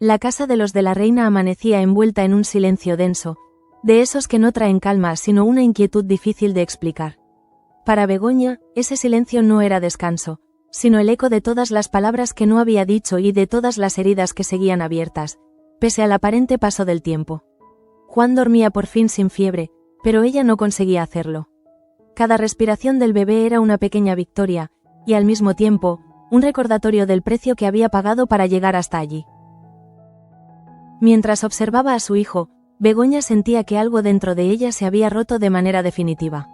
La casa de los de la reina amanecía envuelta en un silencio denso, de esos que no traen calma sino una inquietud difícil de explicar. Para Begoña, ese silencio no era descanso, sino el eco de todas las palabras que no había dicho y de todas las heridas que seguían abiertas, pese al aparente paso del tiempo. Juan dormía por fin sin fiebre, pero ella no conseguía hacerlo. Cada respiración del bebé era una pequeña victoria, y al mismo tiempo, un recordatorio del precio que había pagado para llegar hasta allí. Mientras observaba a su hijo, Begoña sentía que algo dentro de ella se había roto de manera definitiva.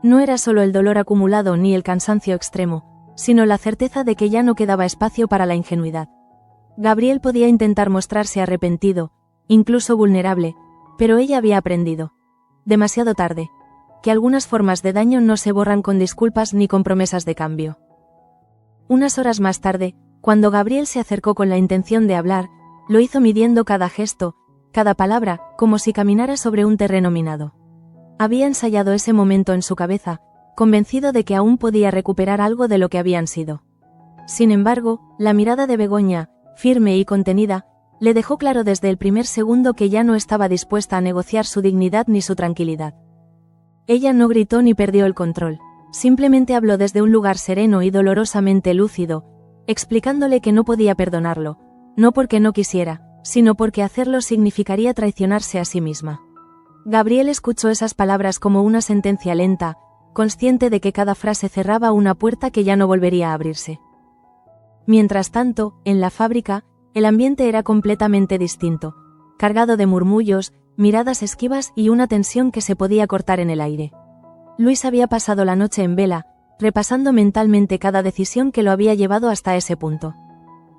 No era solo el dolor acumulado ni el cansancio extremo, sino la certeza de que ya no quedaba espacio para la ingenuidad. Gabriel podía intentar mostrarse arrepentido, incluso vulnerable, pero ella había aprendido, demasiado tarde, que algunas formas de daño no se borran con disculpas ni con promesas de cambio. Unas horas más tarde, cuando Gabriel se acercó con la intención de hablar, lo hizo midiendo cada gesto, cada palabra, como si caminara sobre un terreno minado. Había ensayado ese momento en su cabeza, convencido de que aún podía recuperar algo de lo que habían sido. Sin embargo, la mirada de Begoña, firme y contenida, le dejó claro desde el primer segundo que ya no estaba dispuesta a negociar su dignidad ni su tranquilidad. Ella no gritó ni perdió el control, simplemente habló desde un lugar sereno y dolorosamente lúcido, explicándole que no podía perdonarlo, no porque no quisiera, sino porque hacerlo significaría traicionarse a sí misma. Gabriel escuchó esas palabras como una sentencia lenta, consciente de que cada frase cerraba una puerta que ya no volvería a abrirse. Mientras tanto, en la fábrica, el ambiente era completamente distinto, cargado de murmullos, miradas esquivas y una tensión que se podía cortar en el aire. Luis había pasado la noche en vela, repasando mentalmente cada decisión que lo había llevado hasta ese punto.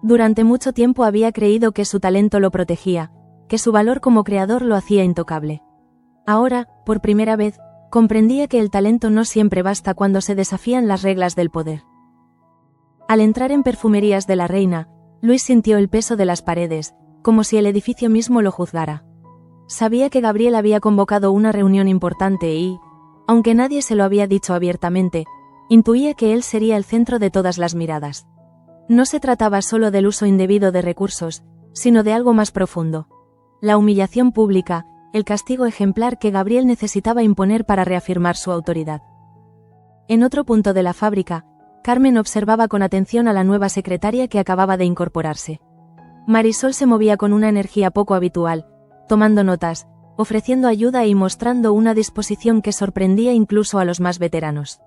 Durante mucho tiempo había creído que su talento lo protegía, que su valor como creador lo hacía intocable. Ahora, por primera vez, comprendía que el talento no siempre basta cuando se desafían las reglas del poder. Al entrar en Perfumerías de la Reina, Luis sintió el peso de las paredes, como si el edificio mismo lo juzgara. Sabía que Gabriel había convocado una reunión importante y, aunque nadie se lo había dicho abiertamente, intuía que él sería el centro de todas las miradas. No se trataba solo del uso indebido de recursos, sino de algo más profundo. La humillación pública, el castigo ejemplar que Gabriel necesitaba imponer para reafirmar su autoridad. En otro punto de la fábrica, Carmen observaba con atención a la nueva secretaria que acababa de incorporarse. Marisol se movía con una energía poco habitual, tomando notas, ofreciendo ayuda y mostrando una disposición que sorprendía incluso a los más veteranos.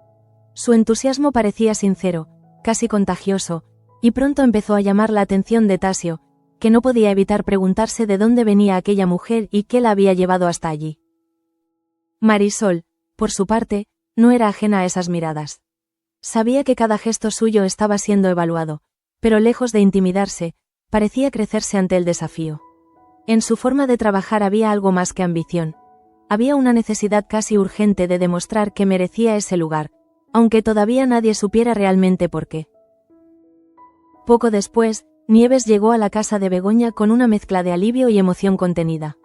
Su entusiasmo parecía sincero, casi contagioso, y pronto empezó a llamar la atención de Tasio, que no podía evitar preguntarse de dónde venía aquella mujer y qué la había llevado hasta allí. Marisol, por su parte, no era ajena a esas miradas. Sabía que cada gesto suyo estaba siendo evaluado, pero lejos de intimidarse, parecía crecerse ante el desafío. En su forma de trabajar había algo más que ambición. Había una necesidad casi urgente de demostrar que merecía ese lugar, aunque todavía nadie supiera realmente por qué. Poco después, Nieves llegó a la casa de Begoña con una mezcla de alivio y emoción contenida.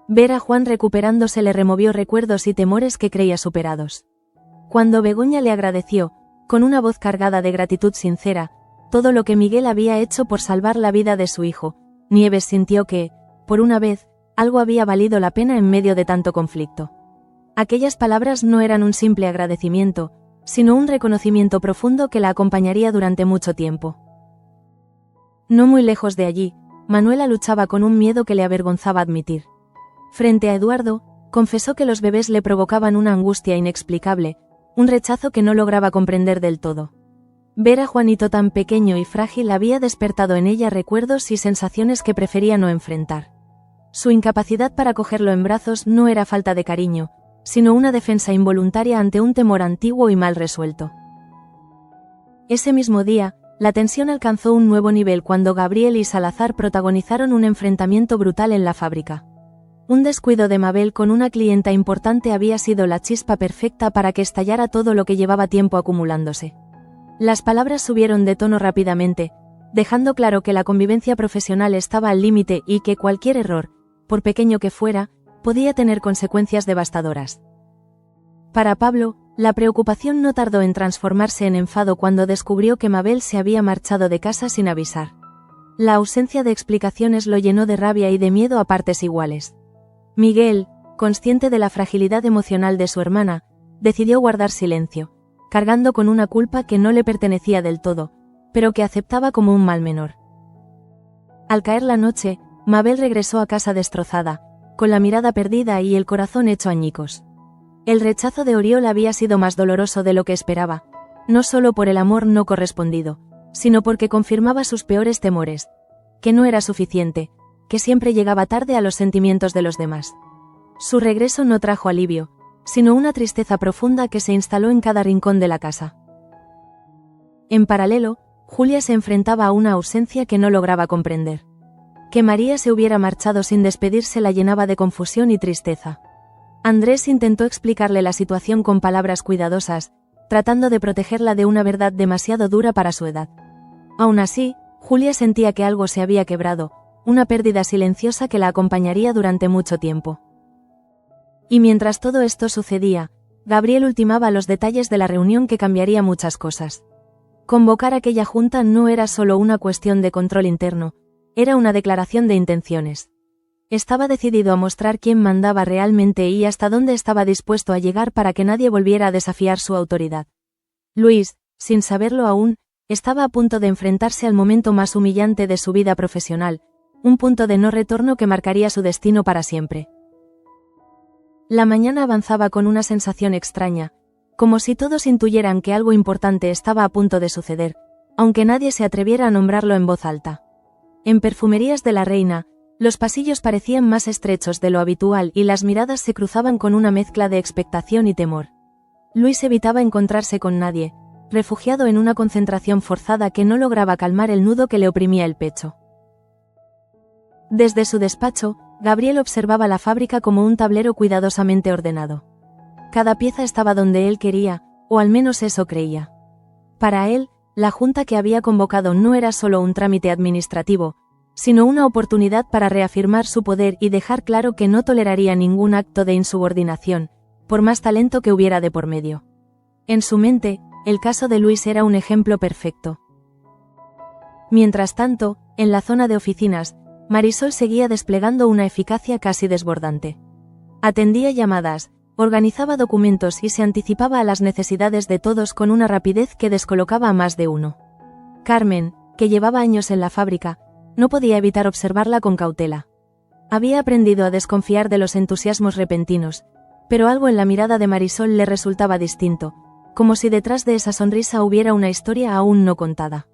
Ver a Juan recuperándose le removió recuerdos y temores que creía superados. Cuando Begoña le agradeció, con una voz cargada de gratitud sincera, todo lo que Miguel había hecho por salvar la vida de su hijo, Nieves sintió que, por una vez, algo había valido la pena en medio de tanto conflicto. Aquellas palabras no eran un simple agradecimiento, sino un reconocimiento profundo que la acompañaría durante mucho tiempo. No muy lejos de allí, Manuela luchaba con un miedo que le avergonzaba admitir. Frente a Eduardo, confesó que los bebés le provocaban una angustia inexplicable, un rechazo que no lograba comprender del todo. Ver a Juanito tan pequeño y frágil había despertado en ella recuerdos y sensaciones que prefería no enfrentar. Su incapacidad para cogerlo en brazos no era falta de cariño, sino una defensa involuntaria ante un temor antiguo y mal resuelto. Ese mismo día, la tensión alcanzó un nuevo nivel cuando Gabriel y Salazar protagonizaron un enfrentamiento brutal en la fábrica. Un descuido de Mabel con una clienta importante había sido la chispa perfecta para que estallara todo lo que llevaba tiempo acumulándose. Las palabras subieron de tono rápidamente, dejando claro que la convivencia profesional estaba al límite y que cualquier error, por pequeño que fuera, podía tener consecuencias devastadoras. Para Pablo, la preocupación no tardó en transformarse en enfado cuando descubrió que Mabel se había marchado de casa sin avisar. La ausencia de explicaciones lo llenó de rabia y de miedo a partes iguales. Miguel, consciente de la fragilidad emocional de su hermana, decidió guardar silencio, cargando con una culpa que no le pertenecía del todo, pero que aceptaba como un mal menor. Al caer la noche, Mabel regresó a casa destrozada, con la mirada perdida y el corazón hecho añicos. El rechazo de Oriol había sido más doloroso de lo que esperaba, no solo por el amor no correspondido, sino porque confirmaba sus peores temores, que no era suficiente, que siempre llegaba tarde a los sentimientos de los demás. Su regreso no trajo alivio, sino una tristeza profunda que se instaló en cada rincón de la casa. En paralelo, Julia se enfrentaba a una ausencia que no lograba comprender. Que María se hubiera marchado sin despedirse la llenaba de confusión y tristeza. Andrés intentó explicarle la situación con palabras cuidadosas, tratando de protegerla de una verdad demasiado dura para su edad. Aún así, Julia sentía que algo se había quebrado, una pérdida silenciosa que la acompañaría durante mucho tiempo. Y mientras todo esto sucedía, Gabriel ultimaba los detalles de la reunión que cambiaría muchas cosas. Convocar aquella junta no era solo una cuestión de control interno, era una declaración de intenciones. Estaba decidido a mostrar quién mandaba realmente y hasta dónde estaba dispuesto a llegar para que nadie volviera a desafiar su autoridad. Luis, sin saberlo aún, estaba a punto de enfrentarse al momento más humillante de su vida profesional, un punto de no retorno que marcaría su destino para siempre. La mañana avanzaba con una sensación extraña, como si todos intuyeran que algo importante estaba a punto de suceder, aunque nadie se atreviera a nombrarlo en voz alta. En Perfumerías de la Reina, los pasillos parecían más estrechos de lo habitual y las miradas se cruzaban con una mezcla de expectación y temor. Luis evitaba encontrarse con nadie, refugiado en una concentración forzada que no lograba calmar el nudo que le oprimía el pecho. Desde su despacho, Gabriel observaba la fábrica como un tablero cuidadosamente ordenado. Cada pieza estaba donde él quería, o al menos eso creía. Para él, la junta que había convocado no era solo un trámite administrativo, sino una oportunidad para reafirmar su poder y dejar claro que no toleraría ningún acto de insubordinación, por más talento que hubiera de por medio. En su mente, el caso de Luis era un ejemplo perfecto. Mientras tanto, en la zona de oficinas, Marisol seguía desplegando una eficacia casi desbordante. Atendía llamadas, organizaba documentos y se anticipaba a las necesidades de todos con una rapidez que descolocaba a más de uno. Carmen, que llevaba años en la fábrica, no podía evitar observarla con cautela. Había aprendido a desconfiar de los entusiasmos repentinos, pero algo en la mirada de Marisol le resultaba distinto, como si detrás de esa sonrisa hubiera una historia aún no contada.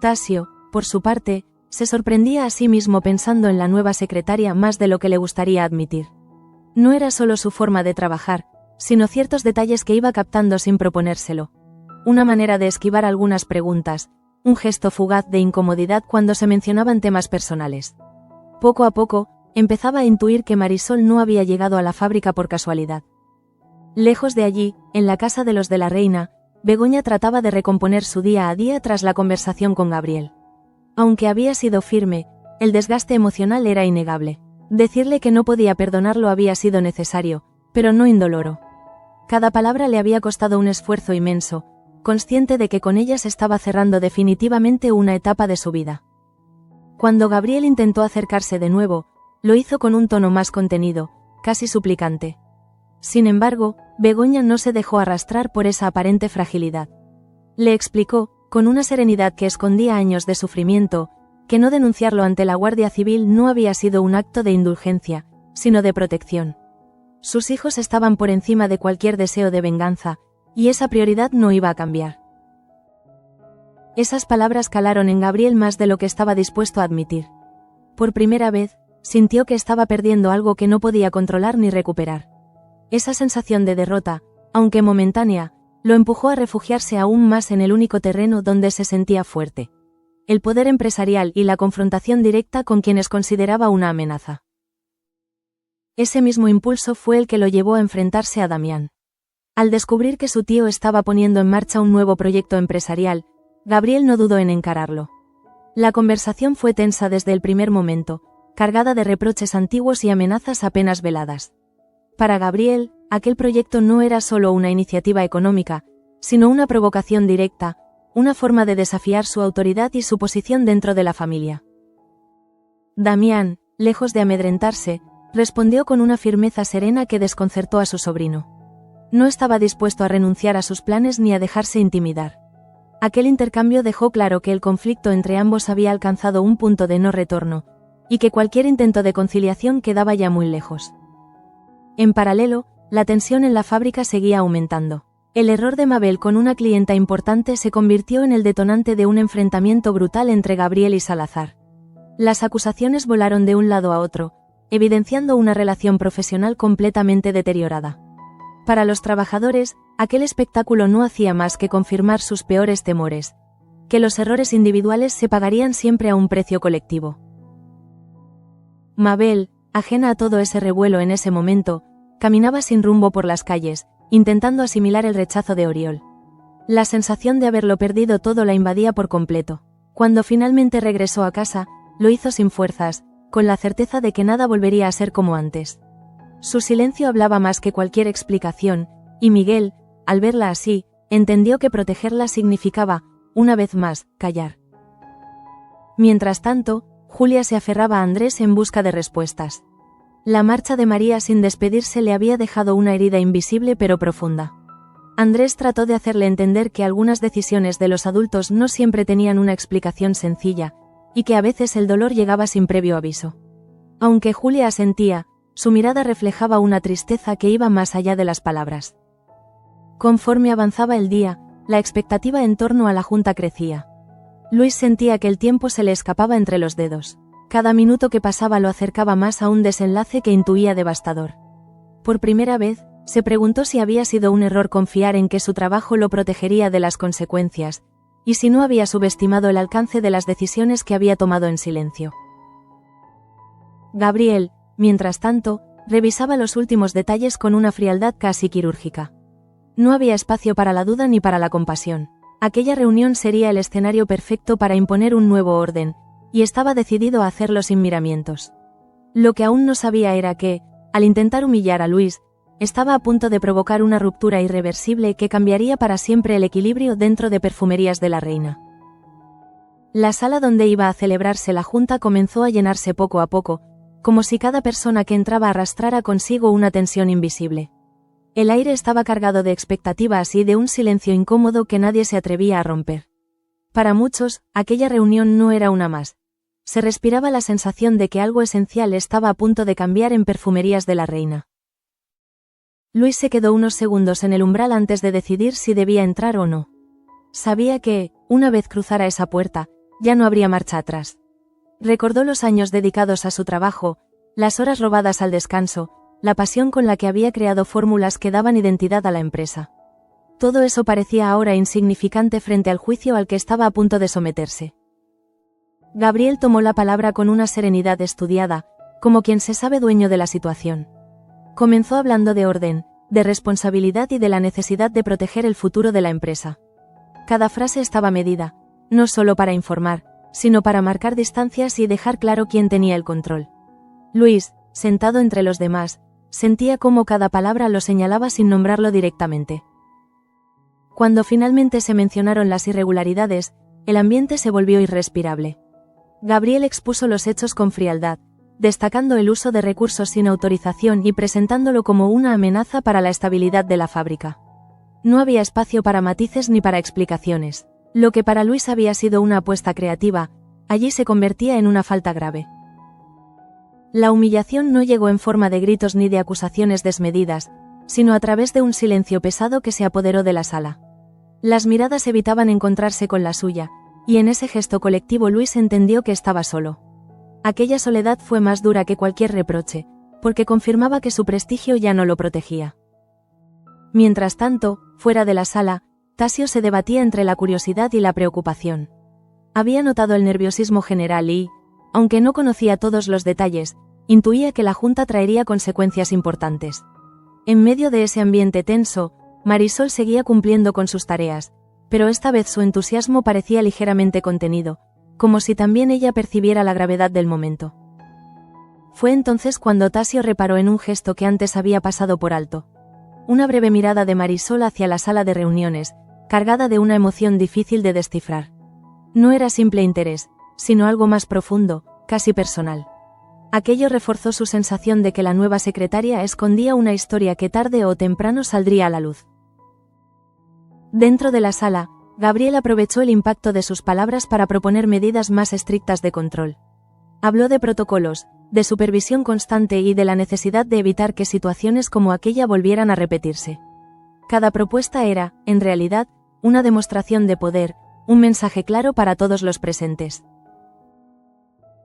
Tasio, por su parte, se sorprendía a sí mismo pensando en la nueva secretaria más de lo que le gustaría admitir. No era solo su forma de trabajar, sino ciertos detalles que iba captando sin proponérselo. Una manera de esquivar algunas preguntas, un gesto fugaz de incomodidad cuando se mencionaban temas personales. Poco a poco, empezaba a intuir que Marisol no había llegado a la fábrica por casualidad. Lejos de allí, en la casa de los de la Reina, Begoña trataba de recomponer su día a día tras la conversación con Gabriel. Aunque había sido firme, el desgaste emocional era innegable. Decirle que no podía perdonarlo había sido necesario, pero no indoloro. Cada palabra le había costado un esfuerzo inmenso, consciente de que con ellas estaba cerrando definitivamente una etapa de su vida. Cuando Gabriel intentó acercarse de nuevo, lo hizo con un tono más contenido, casi suplicante. Sin embargo, Begoña no se dejó arrastrar por esa aparente fragilidad. Le explicó, con una serenidad que escondía años de sufrimiento, que no denunciarlo ante la Guardia Civil no había sido un acto de indulgencia, sino de protección. Sus hijos estaban por encima de cualquier deseo de venganza, y esa prioridad no iba a cambiar. Esas palabras calaron en Gabriel más de lo que estaba dispuesto a admitir. Por primera vez, sintió que estaba perdiendo algo que no podía controlar ni recuperar. Esa sensación de derrota, aunque momentánea, lo empujó a refugiarse aún más en el único terreno donde se sentía fuerte: el poder empresarial y la confrontación directa con quienes consideraba una amenaza. Ese mismo impulso fue el que lo llevó a enfrentarse a Damián. Al descubrir que su tío estaba poniendo en marcha un nuevo proyecto empresarial, Gabriel no dudó en encararlo. La conversación fue tensa desde el primer momento, cargada de reproches antiguos y amenazas apenas veladas. Para Gabriel, aquel proyecto no era solo una iniciativa económica, sino una provocación directa, una forma de desafiar su autoridad y su posición dentro de la familia. Damián, lejos de amedrentarse, respondió con una firmeza serena que desconcertó a su sobrino. No estaba dispuesto a renunciar a sus planes ni a dejarse intimidar. Aquel intercambio dejó claro que el conflicto entre ambos había alcanzado un punto de no retorno, y que cualquier intento de conciliación quedaba ya muy lejos. En paralelo, la tensión en la fábrica seguía aumentando. El error de Mabel con una clienta importante se convirtió en el detonante de un enfrentamiento brutal entre Gabriel y Salazar. Las acusaciones volaron de un lado a otro, evidenciando una relación profesional completamente deteriorada. Para los trabajadores, aquel espectáculo no hacía más que confirmar sus peores temores, que los errores individuales se pagarían siempre a un precio colectivo. Mabel, ajena a todo ese revuelo en ese momento, caminaba sin rumbo por las calles, intentando asimilar el rechazo de Oriol. La sensación de haberlo perdido todo la invadía por completo. Cuando finalmente regresó a casa, lo hizo sin fuerzas, con la certeza de que nada volvería a ser como antes. Su silencio hablaba más que cualquier explicación, y Miguel, al verla así, entendió que protegerla significaba, una vez más, callar. Mientras tanto, Julia se aferraba a Andrés en busca de respuestas. La marcha de María sin despedirse le había dejado una herida invisible pero profunda. Andrés trató de hacerle entender que algunas decisiones de los adultos no siempre tenían una explicación sencilla, y que a veces el dolor llegaba sin previo aviso. Aunque Julia asentía, su mirada reflejaba una tristeza que iba más allá de las palabras. Conforme avanzaba el día, la expectativa en torno a la junta crecía. Luis sentía que el tiempo se le escapaba entre los dedos. Cada minuto que pasaba lo acercaba más a un desenlace que intuía devastador. Por primera vez, se preguntó si había sido un error confiar en que su trabajo lo protegería de las consecuencias, y si no había subestimado el alcance de las decisiones que había tomado en silencio. Gabriel, mientras tanto, revisaba los últimos detalles con una frialdad casi quirúrgica. No había espacio para la duda ni para la compasión. Aquella reunión sería el escenario perfecto para imponer un nuevo orden, y estaba decidido a hacerlo sin miramientos. Lo que aún no sabía era que, al intentar humillar a Luis, estaba a punto de provocar una ruptura irreversible que cambiaría para siempre el equilibrio dentro de Perfumerías de la Reina. La sala donde iba a celebrarse la junta comenzó a llenarse poco a poco, como si cada persona que entraba arrastrara consigo una tensión invisible. El aire estaba cargado de expectativas y de un silencio incómodo que nadie se atrevía a romper. Para muchos, aquella reunión no era una más. Se respiraba la sensación de que algo esencial estaba a punto de cambiar en Perfumerías de la Reina. Luis se quedó unos segundos en el umbral antes de decidir si debía entrar o no. Sabía que, una vez cruzara esa puerta, ya no habría marcha atrás. Recordó los años dedicados a su trabajo, las horas robadas al descanso, la pasión con la que había creado fórmulas que daban identidad a la empresa. Todo eso parecía ahora insignificante frente al juicio al que estaba a punto de someterse. Gabriel tomó la palabra con una serenidad estudiada, como quien se sabe dueño de la situación. Comenzó hablando de orden, de responsabilidad y de la necesidad de proteger el futuro de la empresa. Cada frase estaba medida, no solo para informar, sino para marcar distancias y dejar claro quién tenía el control. Luis, sentado entre los demás, sentía cómo cada palabra lo señalaba sin nombrarlo directamente. Cuando finalmente se mencionaron las irregularidades, el ambiente se volvió irrespirable. Gabriel expuso los hechos con frialdad, destacando el uso de recursos sin autorización y presentándolo como una amenaza para la estabilidad de la fábrica. No había espacio para matices ni para explicaciones. Lo que para Luis había sido una apuesta creativa, allí se convertía en una falta grave. La humillación no llegó en forma de gritos ni de acusaciones desmedidas, sino a través de un silencio pesado que se apoderó de la sala. Las miradas evitaban encontrarse con la suya, y en ese gesto colectivo Luis entendió que estaba solo. Aquella soledad fue más dura que cualquier reproche, porque confirmaba que su prestigio ya no lo protegía. Mientras tanto, fuera de la sala, Tasio se debatía entre la curiosidad y la preocupación. Había notado el nerviosismo general y, aunque no conocía todos los detalles, intuía que la junta traería consecuencias importantes. En medio de ese ambiente tenso, Marisol seguía cumpliendo con sus tareas, pero esta vez su entusiasmo parecía ligeramente contenido, como si también ella percibiera la gravedad del momento. Fue entonces cuando Tasio reparó en un gesto que antes había pasado por alto. Una breve mirada de Marisol hacia la sala de reuniones, cargada de una emoción difícil de descifrar. No era simple interés, sino algo más profundo, casi personal. Aquello reforzó su sensación de que la nueva secretaria escondía una historia que tarde o temprano saldría a la luz. Dentro de la sala, Gabriel aprovechó el impacto de sus palabras para proponer medidas más estrictas de control. Habló de protocolos, de supervisión constante y de la necesidad de evitar que situaciones como aquella volvieran a repetirse. Cada propuesta era, en realidad, una demostración de poder, un mensaje claro para todos los presentes.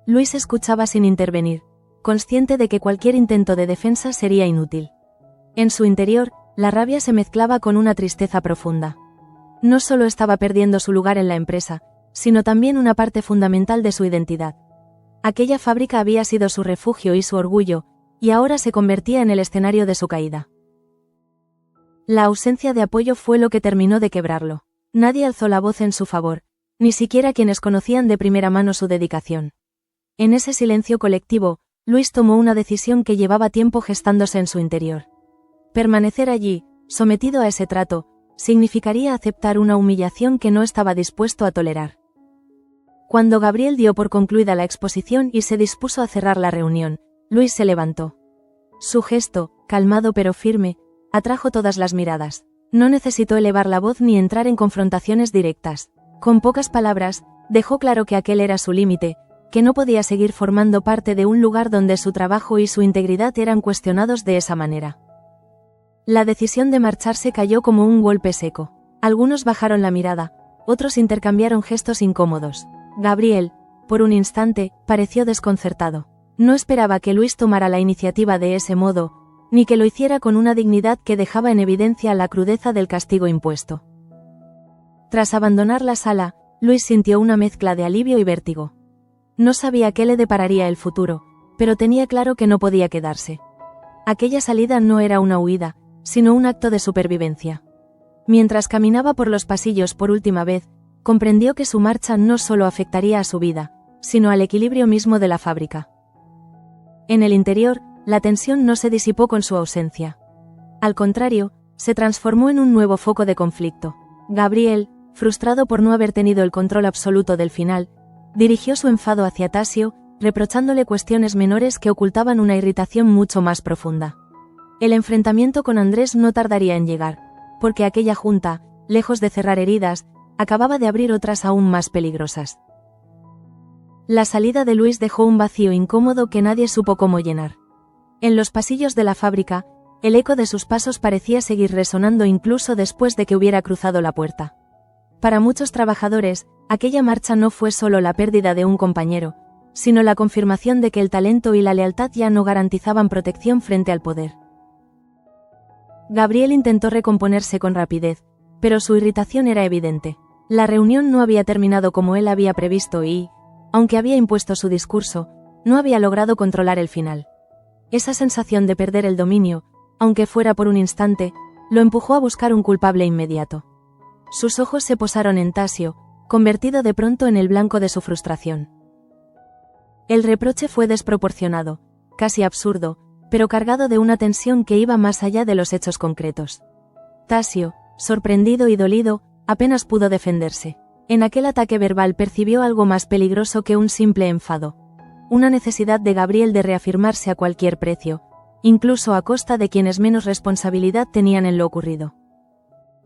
Luis escuchaba sin intervenir, consciente de que cualquier intento de defensa sería inútil. En su interior, la rabia se mezclaba con una tristeza profunda. No solo estaba perdiendo su lugar en la empresa, sino también una parte fundamental de su identidad. Aquella fábrica había sido su refugio y su orgullo, y ahora se convertía en el escenario de su caída. La ausencia de apoyo fue lo que terminó de quebrarlo. Nadie alzó la voz en su favor, ni siquiera quienes conocían de primera mano su dedicación. En ese silencio colectivo, Luis tomó una decisión que llevaba tiempo gestándose en su interior. Permanecer allí, sometido a ese trato, significaría aceptar una humillación que no estaba dispuesto a tolerar. Cuando Gabriel dio por concluida la exposición y se dispuso a cerrar la reunión, Luis se levantó. Su gesto, calmado pero firme, atrajo todas las miradas. No necesitó elevar la voz ni entrar en confrontaciones directas. Con pocas palabras, dejó claro que aquel era su límite, que no podía seguir formando parte de un lugar donde su trabajo y su integridad eran cuestionados de esa manera. La decisión de marcharse cayó como un golpe seco. Algunos bajaron la mirada, otros intercambiaron gestos incómodos. Gabriel, por un instante, pareció desconcertado. No esperaba que Luis tomara la iniciativa de ese modo, ni que lo hiciera con una dignidad que dejaba en evidencia la crudeza del castigo impuesto. Tras abandonar la sala, Luis sintió una mezcla de alivio y vértigo. No sabía qué le depararía el futuro, pero tenía claro que no podía quedarse. Aquella salida no era una huida, sino un acto de supervivencia. Mientras caminaba por los pasillos por última vez, comprendió que su marcha no solo afectaría a su vida, sino al equilibrio mismo de la fábrica. En el interior, la tensión no se disipó con su ausencia. Al contrario, se transformó en un nuevo foco de conflicto. Gabriel, frustrado por no haber tenido el control absoluto del final, dirigió su enfado hacia Tasio, reprochándole cuestiones menores que ocultaban una irritación mucho más profunda. El enfrentamiento con Andrés no tardaría en llegar, porque aquella junta, lejos de cerrar heridas, acababa de abrir otras aún más peligrosas. La salida de Luis dejó un vacío incómodo que nadie supo cómo llenar. En los pasillos de la fábrica, el eco de sus pasos parecía seguir resonando incluso después de que hubiera cruzado la puerta. Para muchos trabajadores, aquella marcha no fue solo la pérdida de un compañero, sino la confirmación de que el talento y la lealtad ya no garantizaban protección frente al poder. Gabriel intentó recomponerse con rapidez, pero su irritación era evidente. La reunión no había terminado como él había previsto y, aunque había impuesto su discurso, no había logrado controlar el final. Esa sensación de perder el dominio, aunque fuera por un instante, lo empujó a buscar un culpable inmediato. Sus ojos se posaron en Tasio, convertido de pronto en el blanco de su frustración. El reproche fue desproporcionado, casi absurdo, pero cargado de una tensión que iba más allá de los hechos concretos. Tasio, sorprendido y dolido, apenas pudo defenderse. En aquel ataque verbal percibió algo más peligroso que un simple enfado. Una necesidad de Gabriel de reafirmarse a cualquier precio, incluso a costa de quienes menos responsabilidad tenían en lo ocurrido.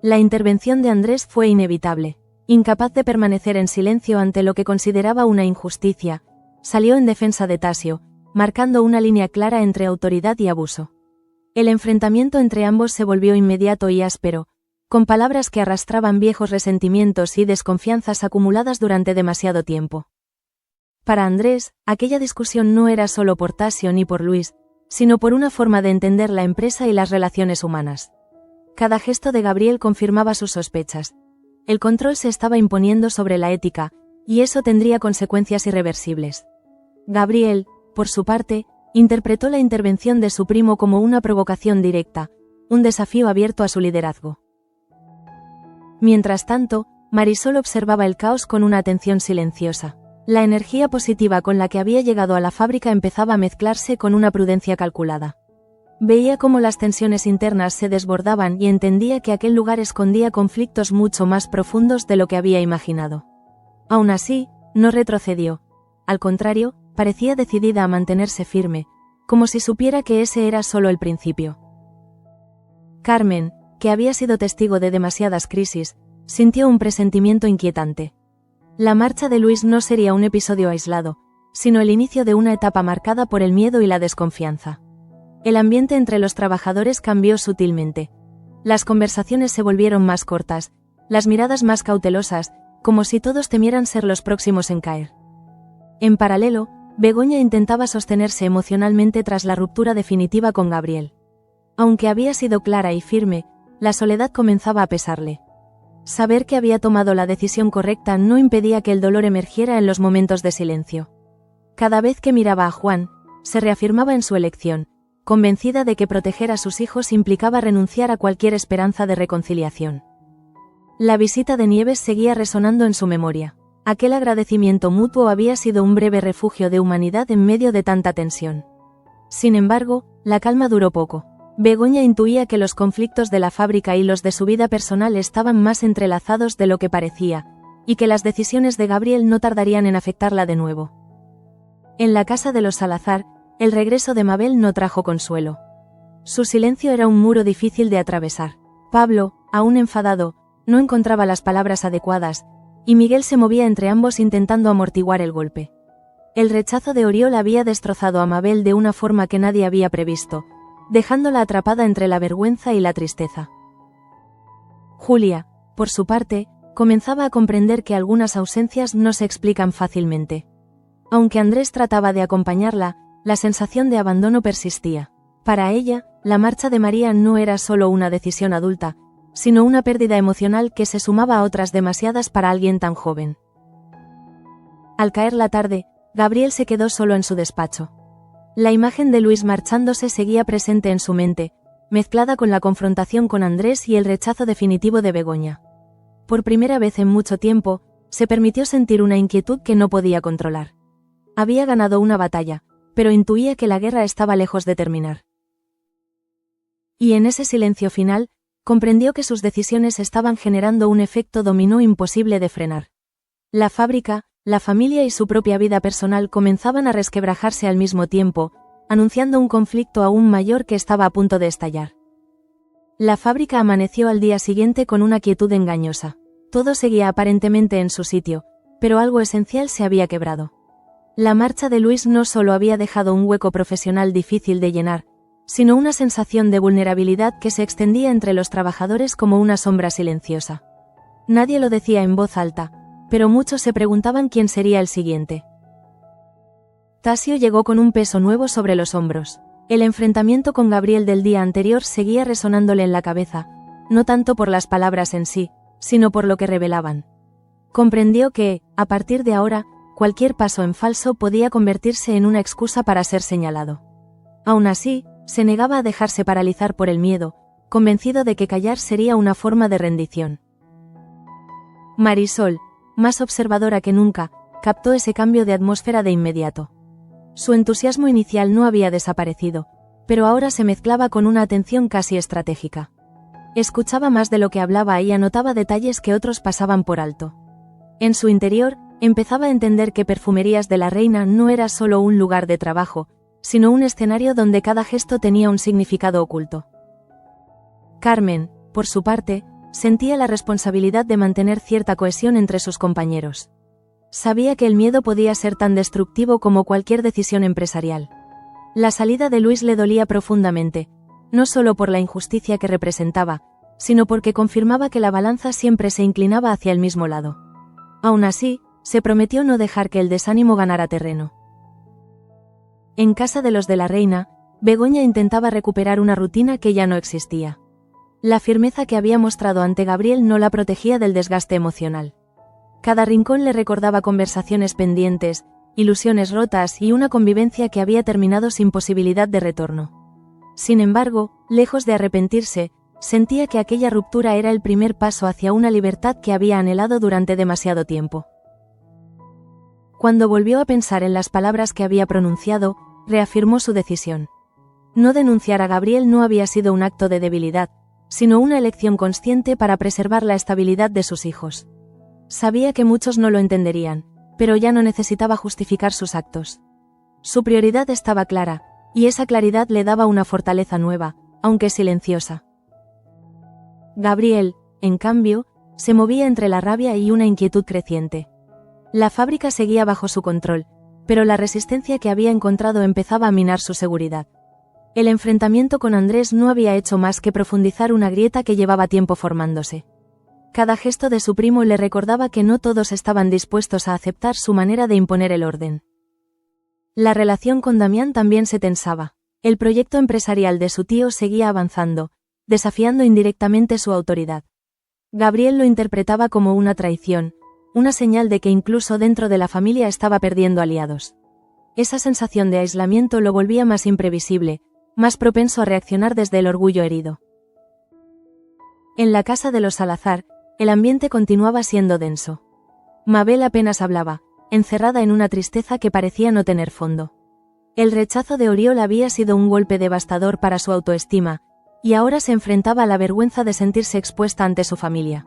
La intervención de Andrés fue inevitable. Incapaz de permanecer en silencio ante lo que consideraba una injusticia, salió en defensa de Tasio, marcando una línea clara entre autoridad y abuso. El enfrentamiento entre ambos se volvió inmediato y áspero, con palabras que arrastraban viejos resentimientos y desconfianzas acumuladas durante demasiado tiempo. Para Andrés, aquella discusión no era solo por Tasio ni por Luis, sino por una forma de entender la empresa y las relaciones humanas. Cada gesto de Gabriel confirmaba sus sospechas. El control se estaba imponiendo sobre la ética, y eso tendría consecuencias irreversibles. Gabriel, por su parte, interpretó la intervención de su primo como una provocación directa, un desafío abierto a su liderazgo. Mientras tanto, Marisol observaba el caos con una atención silenciosa. La energía positiva con la que había llegado a la fábrica empezaba a mezclarse con una prudencia calculada. Veía cómo las tensiones internas se desbordaban y entendía que aquel lugar escondía conflictos mucho más profundos de lo que había imaginado. Aún así, no retrocedió. Al contrario, parecía decidida a mantenerse firme, como si supiera que ese era solo el principio. Carmen, que había sido testigo de demasiadas crisis, sintió un presentimiento inquietante. La marcha de Luis no sería un episodio aislado, sino el inicio de una etapa marcada por el miedo y la desconfianza. El ambiente entre los trabajadores cambió sutilmente. Las conversaciones se volvieron más cortas, las miradas más cautelosas, como si todos temieran ser los próximos en caer. En paralelo, Begoña intentaba sostenerse emocionalmente tras la ruptura definitiva con Gabriel. Aunque había sido clara y firme, la soledad comenzaba a pesarle. Saber que había tomado la decisión correcta no impedía que el dolor emergiera en los momentos de silencio. Cada vez que miraba a Juan, se reafirmaba en su elección, convencida de que proteger a sus hijos implicaba renunciar a cualquier esperanza de reconciliación. La visita de Nieves seguía resonando en su memoria. Aquel agradecimiento mutuo había sido un breve refugio de humanidad en medio de tanta tensión. Sin embargo, la calma duró poco. Begoña intuía que los conflictos de la fábrica y los de su vida personal estaban más entrelazados de lo que parecía, y que las decisiones de Gabriel no tardarían en afectarla de nuevo. En la casa de los Salazar, el regreso de Mabel no trajo consuelo. Su silencio era un muro difícil de atravesar. Pablo, aún enfadado, no encontraba las palabras adecuadas, y Miguel se movía entre ambos intentando amortiguar el golpe. El rechazo de Oriol había destrozado a Mabel de una forma que nadie había previsto, dejándola atrapada entre la vergüenza y la tristeza. Julia, por su parte, comenzaba a comprender que algunas ausencias no se explican fácilmente. Aunque Andrés trataba de acompañarla, la sensación de abandono persistía. Para ella, la marcha de María no era solo una decisión adulta, sino una pérdida emocional que se sumaba a otras demasiadas para alguien tan joven. Al caer la tarde, Gabriel se quedó solo en su despacho. La imagen de Luis marchándose seguía presente en su mente, mezclada con la confrontación con Andrés y el rechazo definitivo de Begoña. Por primera vez en mucho tiempo, se permitió sentir una inquietud que no podía controlar. Había ganado una batalla, pero intuía que la guerra estaba lejos de terminar. Y en ese silencio final, comprendió que sus decisiones estaban generando un efecto dominó imposible de frenar. La fábrica, la familia y su propia vida personal comenzaban a resquebrajarse al mismo tiempo, anunciando un conflicto aún mayor que estaba a punto de estallar. La fábrica amaneció al día siguiente con una quietud engañosa. Todo seguía aparentemente en su sitio, pero algo esencial se había quebrado. La marcha de Luis no solo había dejado un hueco profesional difícil de llenar, sino una sensación de vulnerabilidad que se extendía entre los trabajadores como una sombra silenciosa. Nadie lo decía en voz alta, pero muchos se preguntaban quién sería el siguiente. Tasio llegó con un peso nuevo sobre los hombros. El enfrentamiento con Gabriel del día anterior seguía resonándole en la cabeza, no tanto por las palabras en sí, sino por lo que revelaban. Comprendió que, a partir de ahora, cualquier paso en falso podía convertirse en una excusa para ser señalado. Aún así, se negaba a dejarse paralizar por el miedo, convencido de que callar sería una forma de rendición. Marisol, más observadora que nunca, captó ese cambio de atmósfera de inmediato. Su entusiasmo inicial no había desaparecido, pero ahora se mezclaba con una atención casi estratégica. Escuchaba más de lo que hablaba y anotaba detalles que otros pasaban por alto. En su interior, empezaba a entender que Perfumerías de la Reina no era solo un lugar de trabajo, sino un escenario donde cada gesto tenía un significado oculto. Carmen, por su parte, sentía la responsabilidad de mantener cierta cohesión entre sus compañeros. Sabía que el miedo podía ser tan destructivo como cualquier decisión empresarial. La salida de Luis le dolía profundamente, no solo por la injusticia que representaba, sino porque confirmaba que la balanza siempre se inclinaba hacia el mismo lado. Aún así, se prometió no dejar que el desánimo ganara terreno. En casa de los de la Reina, Begoña intentaba recuperar una rutina que ya no existía. La firmeza que había mostrado ante Gabriel no la protegía del desgaste emocional. Cada rincón le recordaba conversaciones pendientes, ilusiones rotas y una convivencia que había terminado sin posibilidad de retorno. Sin embargo, lejos de arrepentirse, sentía que aquella ruptura era el primer paso hacia una libertad que había anhelado durante demasiado tiempo. Cuando volvió a pensar en las palabras que había pronunciado, reafirmó su decisión. No denunciar a Gabriel no había sido un acto de debilidad, sino una elección consciente para preservar la estabilidad de sus hijos. Sabía que muchos no lo entenderían, pero ya no necesitaba justificar sus actos. Su prioridad estaba clara, y esa claridad le daba una fortaleza nueva, aunque silenciosa. Gabriel, en cambio, se movía entre la rabia y una inquietud creciente. La fábrica seguía bajo su control, pero la resistencia que había encontrado empezaba a minar su seguridad. El enfrentamiento con Andrés no había hecho más que profundizar una grieta que llevaba tiempo formándose. Cada gesto de su primo le recordaba que no todos estaban dispuestos a aceptar su manera de imponer el orden. La relación con Damián también se tensaba. El proyecto empresarial de su tío seguía avanzando, desafiando indirectamente su autoridad. Gabriel lo interpretaba como una traición, una señal de que incluso dentro de la familia estaba perdiendo aliados. Esa sensación de aislamiento lo volvía más imprevisible, más propenso a reaccionar desde el orgullo herido. En la casa de los Salazar, el ambiente continuaba siendo denso. Mabel apenas hablaba, encerrada en una tristeza que parecía no tener fondo. El rechazo de Oriol había sido un golpe devastador para su autoestima, y ahora se enfrentaba a la vergüenza de sentirse expuesta ante su familia.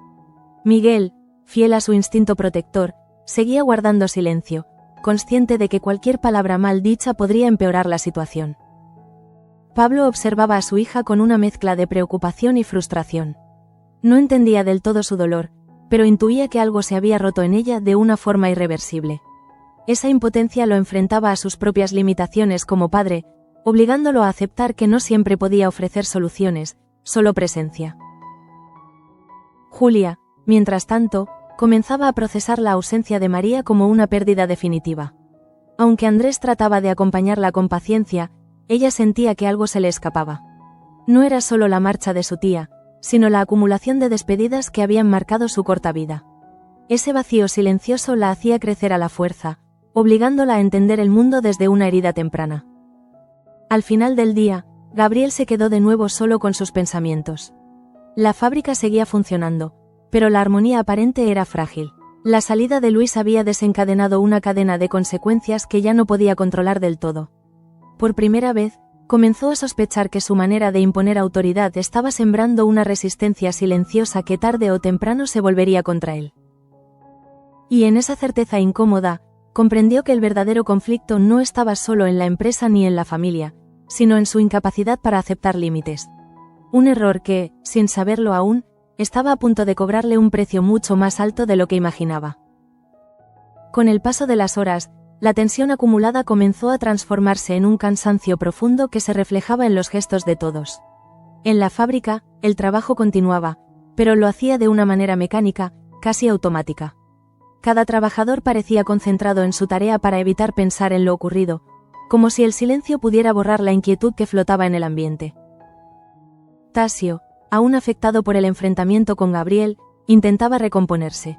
Miguel, fiel a su instinto protector, seguía guardando silencio, consciente de que cualquier palabra mal dicha podría empeorar la situación. Pablo observaba a su hija con una mezcla de preocupación y frustración. No entendía del todo su dolor, pero intuía que algo se había roto en ella de una forma irreversible. Esa impotencia lo enfrentaba a sus propias limitaciones como padre, obligándolo a aceptar que no siempre podía ofrecer soluciones, solo presencia. Julia, mientras tanto, comenzaba a procesar la ausencia de María como una pérdida definitiva. Aunque Andrés trataba de acompañarla con paciencia, ella sentía que algo se le escapaba. No era solo la marcha de su tía, sino la acumulación de despedidas que habían marcado su corta vida. Ese vacío silencioso la hacía crecer a la fuerza, obligándola a entender el mundo desde una herida temprana. Al final del día, Gabriel se quedó de nuevo solo con sus pensamientos. La fábrica seguía funcionando, pero la armonía aparente era frágil. La salida de Luis había desencadenado una cadena de consecuencias que ya no podía controlar del todo. Por primera vez, comenzó a sospechar que su manera de imponer autoridad estaba sembrando una resistencia silenciosa que tarde o temprano se volvería contra él. Y en esa certeza incómoda, comprendió que el verdadero conflicto no estaba solo en la empresa ni en la familia, sino en su incapacidad para aceptar límites. Un error que, sin saberlo aún, estaba a punto de cobrarle un precio mucho más alto de lo que imaginaba. Con el paso de las horas, la tensión acumulada comenzó a transformarse en un cansancio profundo que se reflejaba en los gestos de todos. En la fábrica, el trabajo continuaba, pero lo hacía de una manera mecánica, casi automática. Cada trabajador parecía concentrado en su tarea para evitar pensar en lo ocurrido, como si el silencio pudiera borrar la inquietud que flotaba en el ambiente. Tasio, aún afectado por el enfrentamiento con Gabriel, intentaba recomponerse.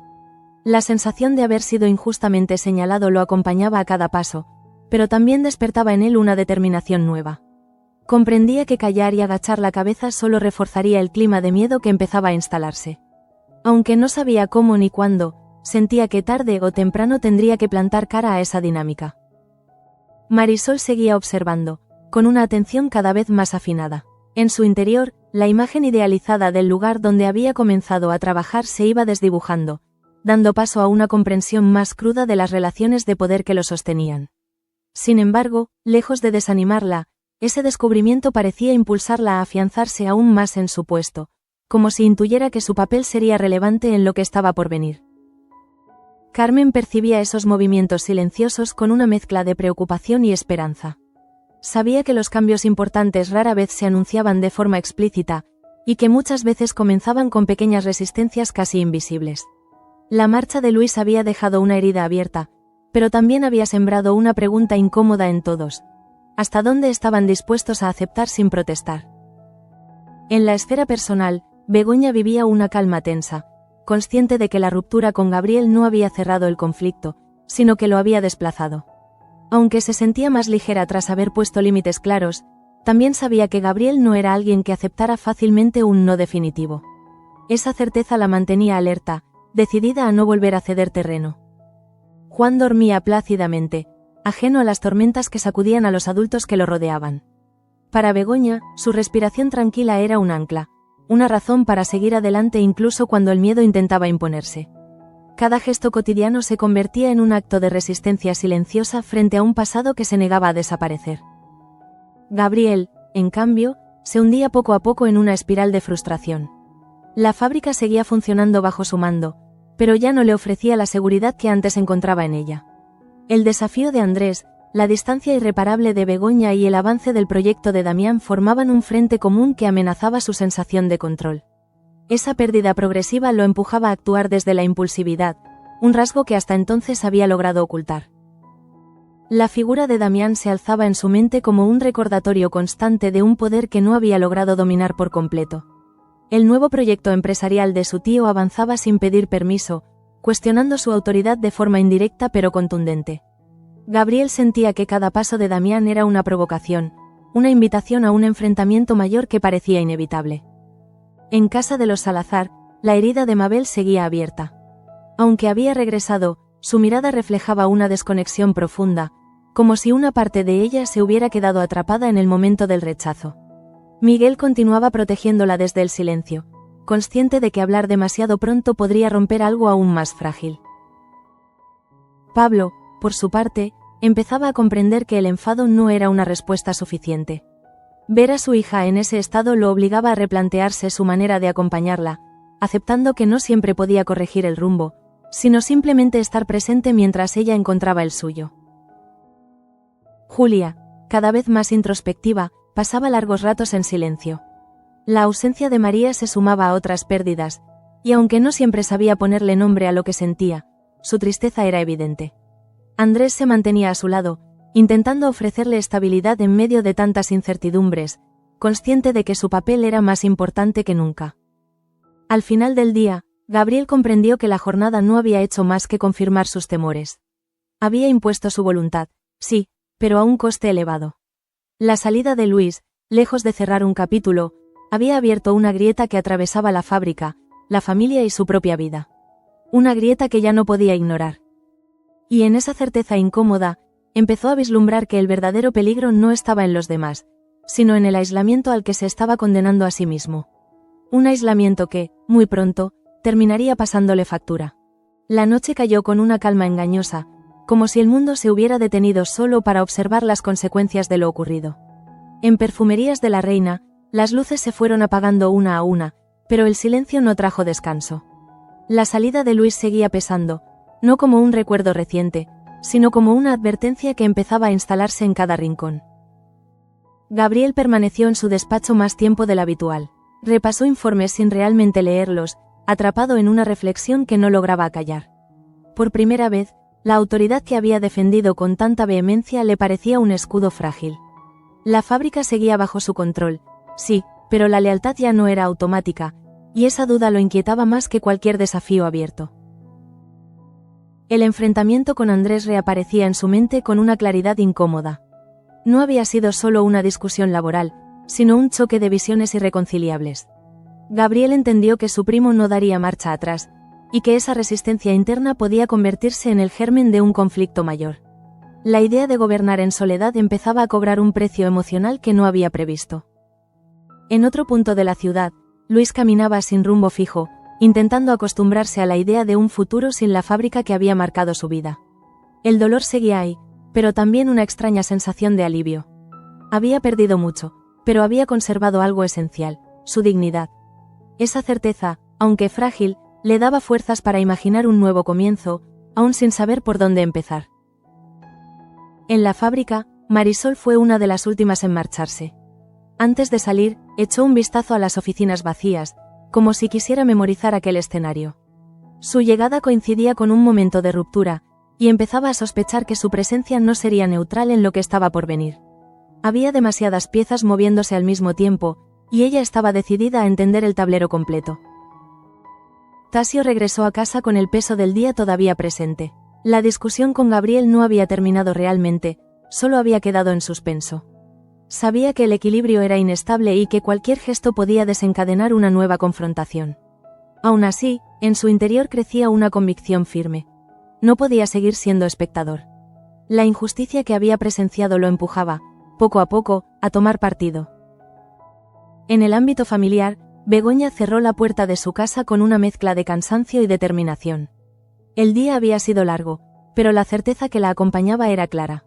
La sensación de haber sido injustamente señalado lo acompañaba a cada paso, pero también despertaba en él una determinación nueva. Comprendía que callar y agachar la cabeza solo reforzaría el clima de miedo que empezaba a instalarse. Aunque no sabía cómo ni cuándo, sentía que tarde o temprano tendría que plantar cara a esa dinámica. Marisol seguía observando, con una atención cada vez más afinada. En su interior, la imagen idealizada del lugar donde había comenzado a trabajar se iba desdibujando, dando paso a una comprensión más cruda de las relaciones de poder que lo sostenían. Sin embargo, lejos de desanimarla, ese descubrimiento parecía impulsarla a afianzarse aún más en su puesto, como si intuyera que su papel sería relevante en lo que estaba por venir. Carmen percibía esos movimientos silenciosos con una mezcla de preocupación y esperanza. Sabía que los cambios importantes rara vez se anunciaban de forma explícita, y que muchas veces comenzaban con pequeñas resistencias casi invisibles. La marcha de Luis había dejado una herida abierta, pero también había sembrado una pregunta incómoda en todos: ¿hasta dónde estaban dispuestos a aceptar sin protestar? En la esfera personal, Begoña vivía una calma tensa, consciente de que la ruptura con Gabriel no había cerrado el conflicto, sino que lo había desplazado. Aunque se sentía más ligera tras haber puesto límites claros, también sabía que Gabriel no era alguien que aceptara fácilmente un no definitivo. Esa certeza la mantenía alerta, decidida a no volver a ceder terreno. Juan dormía plácidamente, ajeno a las tormentas que sacudían a los adultos que lo rodeaban. Para Begoña, su respiración tranquila era un ancla, una razón para seguir adelante incluso cuando el miedo intentaba imponerse. Cada gesto cotidiano se convertía en un acto de resistencia silenciosa frente a un pasado que se negaba a desaparecer. Gabriel, en cambio, se hundía poco a poco en una espiral de frustración. La fábrica seguía funcionando bajo su mando, pero ya no le ofrecía la seguridad que antes encontraba en ella. El desafío de Andrés, la distancia irreparable de Begoña y el avance del proyecto de Damián formaban un frente común que amenazaba su sensación de control. Esa pérdida progresiva lo empujaba a actuar desde la impulsividad, un rasgo que hasta entonces había logrado ocultar. La figura de Damián se alzaba en su mente como un recordatorio constante de un poder que no había logrado dominar por completo. El nuevo proyecto empresarial de su tío avanzaba sin pedir permiso, cuestionando su autoridad de forma indirecta pero contundente. Gabriel sentía que cada paso de Damián era una provocación, una invitación a un enfrentamiento mayor que parecía inevitable. En casa de los Salazar, la herida de Mabel seguía abierta. Aunque había regresado, su mirada reflejaba una desconexión profunda, como si una parte de ella se hubiera quedado atrapada en el momento del rechazo. Miguel continuaba protegiéndola desde el silencio, consciente de que hablar demasiado pronto podría romper algo aún más frágil. Pablo, por su parte, empezaba a comprender que el enfado no era una respuesta suficiente. Ver a su hija en ese estado lo obligaba a replantearse su manera de acompañarla, aceptando que no siempre podía corregir el rumbo, sino simplemente estar presente mientras ella encontraba el suyo. Julia, cada vez más introspectiva, pasaba largos ratos en silencio. La ausencia de María se sumaba a otras pérdidas, y aunque no siempre sabía ponerle nombre a lo que sentía, su tristeza era evidente. Andrés se mantenía a su lado, intentando ofrecerle estabilidad en medio de tantas incertidumbres, consciente de que su papel era más importante que nunca. Al final del día, Gabriel comprendió que la jornada no había hecho más que confirmar sus temores. Había impuesto su voluntad, sí, pero a un coste elevado. La salida de Luis, lejos de cerrar un capítulo, había abierto una grieta que atravesaba la fábrica, la familia y su propia vida. Una grieta que ya no podía ignorar. Y en esa certeza incómoda, empezó a vislumbrar que el verdadero peligro no estaba en los demás, sino en el aislamiento al que se estaba condenando a sí mismo. Un aislamiento que, muy pronto, terminaría pasándole factura. La noche cayó con una calma engañosa, como si el mundo se hubiera detenido solo para observar las consecuencias de lo ocurrido. En Perfumerías de la Reina, las luces se fueron apagando una a una, pero el silencio no trajo descanso. La salida de Luis seguía pesando, no como un recuerdo reciente, sino como una advertencia que empezaba a instalarse en cada rincón. Gabriel permaneció en su despacho más tiempo del habitual. Repasó informes sin realmente leerlos, atrapado en una reflexión que no lograba acallar. Por primera vez, la autoridad que había defendido con tanta vehemencia le parecía un escudo frágil. La fábrica seguía bajo su control, sí, pero la lealtad ya no era automática, y esa duda lo inquietaba más que cualquier desafío abierto. El enfrentamiento con Andrés reaparecía en su mente con una claridad incómoda. No había sido solo una discusión laboral, sino un choque de visiones irreconciliables. Gabriel entendió que su primo no daría marcha atrás, y que esa resistencia interna podía convertirse en el germen de un conflicto mayor. La idea de gobernar en soledad empezaba a cobrar un precio emocional que no había previsto. En otro punto de la ciudad, Luis caminaba sin rumbo fijo, intentando acostumbrarse a la idea de un futuro sin la fábrica que había marcado su vida. El dolor seguía ahí, pero también una extraña sensación de alivio. Había perdido mucho, pero había conservado algo esencial, su dignidad. Esa certeza, aunque frágil, le daba fuerzas para imaginar un nuevo comienzo, aún sin saber por dónde empezar. En la fábrica, Marisol fue una de las últimas en marcharse. Antes de salir, echó un vistazo a las oficinas vacías, como si quisiera memorizar aquel escenario. Su llegada coincidía con un momento de ruptura, y empezaba a sospechar que su presencia no sería neutral en lo que estaba por venir. Había demasiadas piezas moviéndose al mismo tiempo, y ella estaba decidida a entender el tablero completo. Tasio regresó a casa con el peso del día todavía presente. La discusión con Gabriel no había terminado realmente, solo había quedado en suspenso. Sabía que el equilibrio era inestable y que cualquier gesto podía desencadenar una nueva confrontación. Aún así, en su interior crecía una convicción firme. No podía seguir siendo espectador. La injusticia que había presenciado lo empujaba, poco a poco, a tomar partido. En el ámbito familiar, Begoña cerró la puerta de su casa con una mezcla de cansancio y determinación. El día había sido largo, pero la certeza que la acompañaba era clara.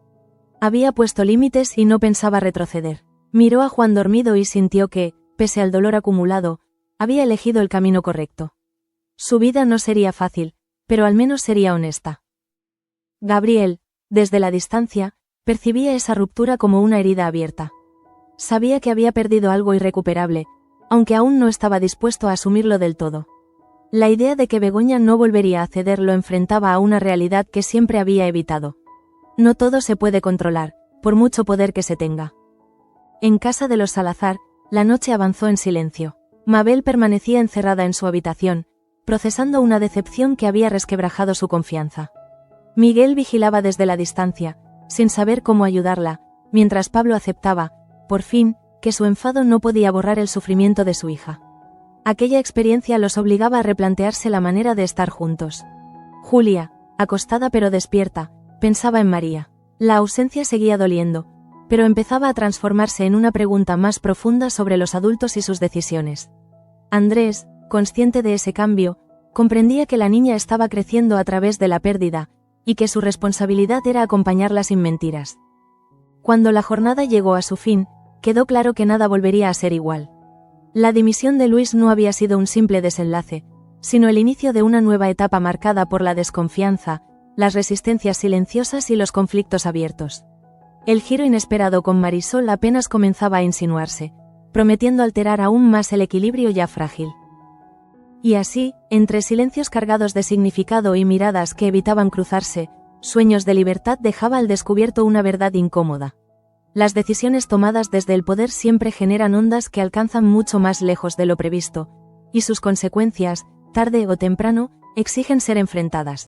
Había puesto límites y no pensaba retroceder. Miró a Juan dormido y sintió que, pese al dolor acumulado, había elegido el camino correcto. Su vida no sería fácil, pero al menos sería honesta. Gabriel, desde la distancia, percibía esa ruptura como una herida abierta. Sabía que había perdido algo irrecuperable, aunque aún no estaba dispuesto a asumirlo del todo. La idea de que Begoña no volvería a ceder lo enfrentaba a una realidad que siempre había evitado. No todo se puede controlar, por mucho poder que se tenga. En casa de los Salazar, la noche avanzó en silencio. Mabel permanecía encerrada en su habitación, procesando una decepción que había resquebrajado su confianza. Miguel vigilaba desde la distancia, sin saber cómo ayudarla, mientras Pablo aceptaba, por fin, que su enfado no podía borrar el sufrimiento de su hija. Aquella experiencia los obligaba a replantearse la manera de estar juntos. Julia, acostada pero despierta, pensaba en María. La ausencia seguía doliendo, pero empezaba a transformarse en una pregunta más profunda sobre los adultos y sus decisiones. Andrés, consciente de ese cambio, comprendía que la niña estaba creciendo a través de la pérdida, y que su responsabilidad era acompañarla sin mentiras. Cuando la jornada llegó a su fin, quedó claro que nada volvería a ser igual. La dimisión de Luis no había sido un simple desenlace, sino el inicio de una nueva etapa marcada por la desconfianza, las resistencias silenciosas y los conflictos abiertos. El giro inesperado con Marisol apenas comenzaba a insinuarse, prometiendo alterar aún más el equilibrio ya frágil. Y así, entre silencios cargados de significado y miradas que evitaban cruzarse, Sueños de Libertad dejaba al descubierto una verdad incómoda. Las decisiones tomadas desde el poder siempre generan ondas que alcanzan mucho más lejos de lo previsto, y sus consecuencias, tarde o temprano, exigen ser enfrentadas.